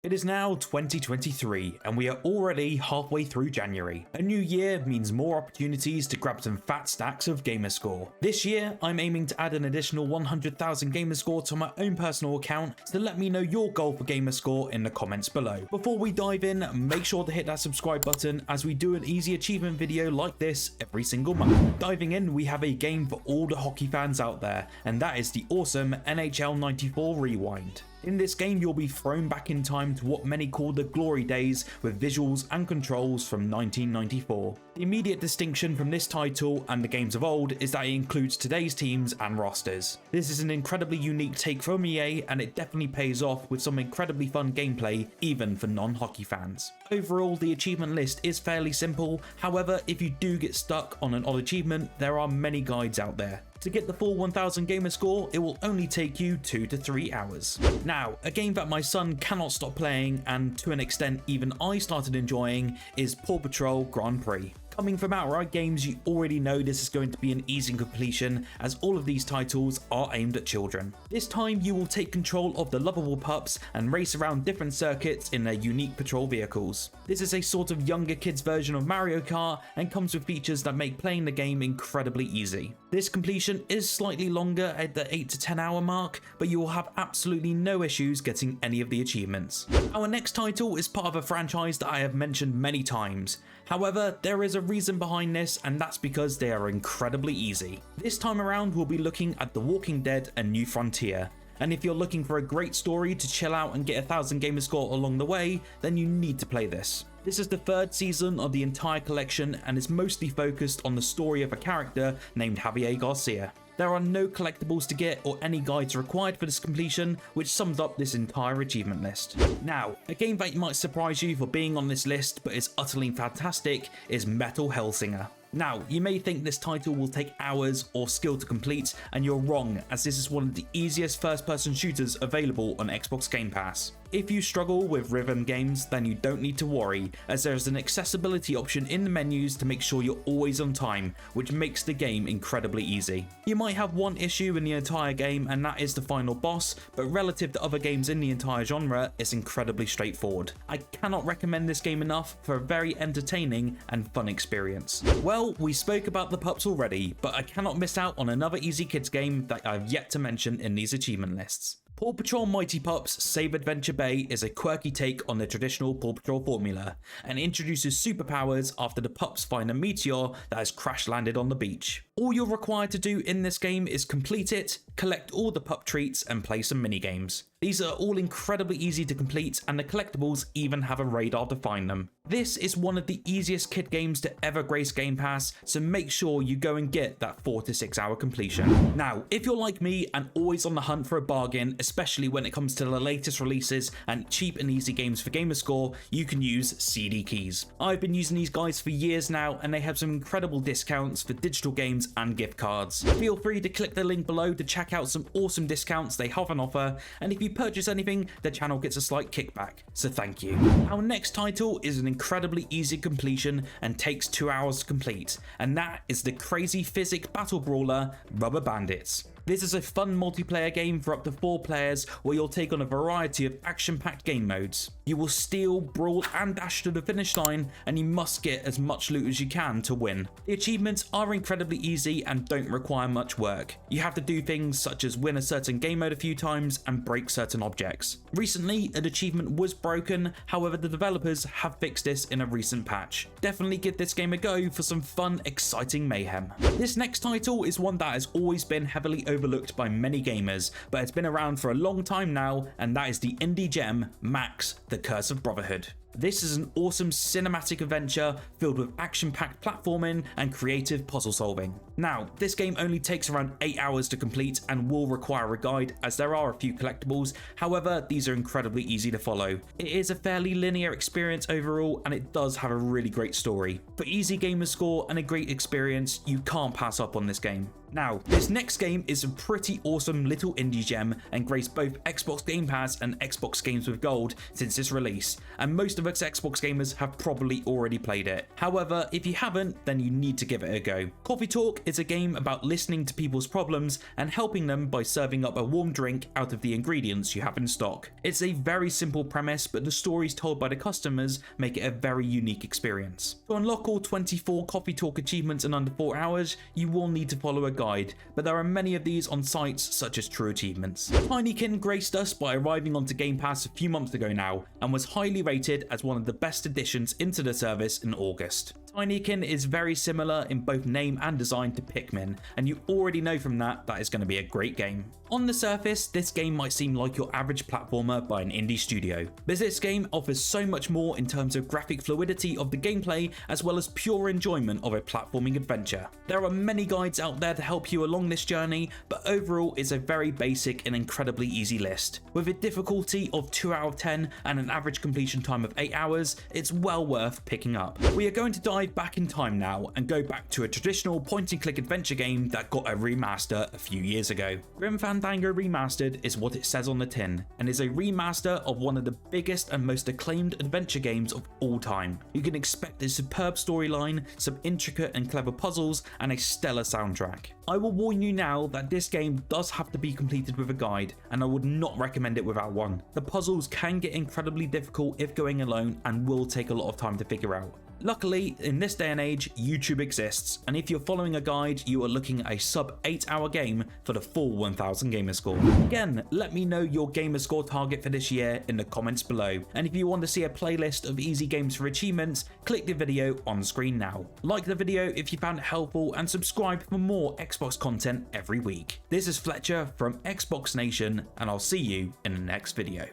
It is now 2023 and we are already halfway through January. A new year means more opportunities to grab some fat stacks of gamerscore. This year, I'm aiming to add an additional 100,000 gamerscore to my own personal account, so let me know your goal for gamerscore in the comments below. Before we dive in, make sure to hit that subscribe button as we do an easy achievement video like this every single month. Diving in, we have a game for all the hockey fans out there, and that is the awesome NHL 94 Rewind. In this game, you'll be thrown back in time to what many call the glory days with visuals and controls from 1994. The immediate distinction from this title and the games of old is that it includes today's teams and rosters. This is an incredibly unique take from EA, and it definitely pays off with some incredibly fun gameplay even for non-hockey fans. Overall, the achievement list is fairly simple. However, if you do get stuck on an odd achievement, there are many guides out there. To get the full 1000 gamer score, it will only take you 2 to 3 hours. Now, a game that my son cannot stop playing, and to an extent even I started enjoying, is Paw Patrol Grand Prix. Coming from Outright Games, you already know this is going to be an easy completion, as all of these titles are aimed at children. This time you will take control of the lovable pups and race around different circuits in their unique patrol vehicles. This is a sort of younger kids version of Mario Kart and comes with features that make playing the game incredibly easy. This completion is slightly longer at the 8 to 10 hour mark, but you will have absolutely no issues getting any of the achievements. Our next title is part of a franchise that I have mentioned many times. However, there is a reason behind this, and that's because they are incredibly easy. This time around, we'll be looking at The Walking Dead: A New Frontier. And if you're looking for a great story to chill out and get 1000 gamer score along the way, then you need to play this. This is the third season of the entire collection and is mostly focused on the story of a character named Javier Garcia. There are no collectibles to get or any guides required for this completion, which sums up this entire achievement list. Now, a game that might surprise you for being on this list but is utterly fantastic is Metal Hellsinger. Now, you may think this title will take hours or skill to complete, and you're wrong, as this is one of the easiest first-person shooters available on Xbox Game Pass. If you struggle with rhythm games, then you don't need to worry, as there is an accessibility option in the menus to make sure you're always on time, which makes the game incredibly easy. You might have one issue in the entire game, and that is the final boss, but relative to other games in the entire genre, it's incredibly straightforward. I cannot recommend this game enough for a very entertaining and fun experience. Well, we spoke about the pups already, but I cannot miss out on another easy kids game that I've yet to mention in these achievement lists. Paw Patrol Mighty Pups Save Adventure Bay is a quirky take on the traditional Paw Patrol formula, and introduces superpowers after the pups find a meteor that has crash landed on the beach. All you're required to do in this game is complete it, collect all the pup treats, and play some minigames. These are all incredibly easy to complete, and the collectibles even have a radar to find them. This is one of the easiest kid games to ever grace Game Pass, so make sure you go and get that 4 to 6 hour completion. Now, if you're like me and always on the hunt for a bargain, especially when it comes to the latest releases and cheap and easy games for gamerscore, you can use CD Keys. I've been using these guys for years now, and they have some incredible discounts for digital games and gift cards. Feel free to click the link below to check out some awesome discounts they have on offer, and if you purchase anything, the channel gets a slight kickback, so thank you. Our next title is an incredibly easy completion and takes 2 hours to complete, and that is the crazy physics battle brawler Rubber Bandits. This is a fun multiplayer game for up to 4 players where you'll take on a variety of action-packed game modes. You will steal, brawl and dash to the finish line, and you must get as much loot as you can to win. The achievements are incredibly easy and don't require much work. You have to do things such as win a certain game mode a few times and break certain objects. Recently, an achievement was broken, however the developers have fixed this in a recent patch. Definitely give this game a go for some fun, exciting mayhem. This next title is one that has always been heavily overlooked by many gamers, but it's been around for a long time now, and that is the indie gem Max: The Curse of Brotherhood. This is an awesome cinematic adventure filled with action-packed platforming and creative puzzle solving. Now, this game only takes around 8 hours to complete and will require a guide, as there are a few collectibles. However, these are incredibly easy to follow. It is a fairly linear experience overall, and it does have a really great story. For easy gamer score and a great experience, you can't pass up on this game. Now, this next game is a pretty awesome little indie gem and graced both Xbox Game Pass and Xbox Games with Gold since its release, and most of us Xbox gamers have probably already played it. However, if you haven't, then you need to give it a go. Coffee Talk is a game about listening to people's problems and helping them by serving up a warm drink out of the ingredients you have in stock. It's a very simple premise, but the stories told by the customers make it a very unique experience. To unlock all 24 Coffee Talk achievements in under 4 hours, you will need to follow a guide, but there are many of these on sites such as True Achievements. Tinikin graced us by arriving onto Game Pass a few months ago now, and was highly rated as one of the best additions into the service in August. Tinikin is very similar in both name and design to Pikmin, and you already know from that it's going to be a great game. On the surface, this game might seem like your average platformer by an indie studio, but this game offers so much more in terms of graphic fluidity of the gameplay as well as pure enjoyment of a platforming adventure. There are many guides out there to help you along this journey, but overall it's a very basic and incredibly easy list. With a difficulty of 2 out of 10 and an average completion time of 8 hours, it's well worth picking up. We are going to dive back in time now and go back to a traditional point-and-click adventure game that got a remaster a few years ago. Fandango Remastered is what it says on the tin, and is a remaster of one of the biggest and most acclaimed adventure games of all time. You can expect a superb storyline, some intricate and clever puzzles, and a stellar soundtrack. I will warn you now that this game does have to be completed with a guide, and I would not recommend it without one. The puzzles can get incredibly difficult if going alone and will take a lot of time to figure out. Luckily, in this day and age, YouTube exists, and if you're following a guide, you are looking at a sub 8-hour game for the full 1000 gamer score. Again, let me know your gamer score target for this year in the comments below, and if you want to see a playlist of easy games for achievements, click the video on screen now. Like the video if you found it helpful, and subscribe for more Xbox content every week. This is Fletcher from Xbox Nation, and I'll see you in the next video.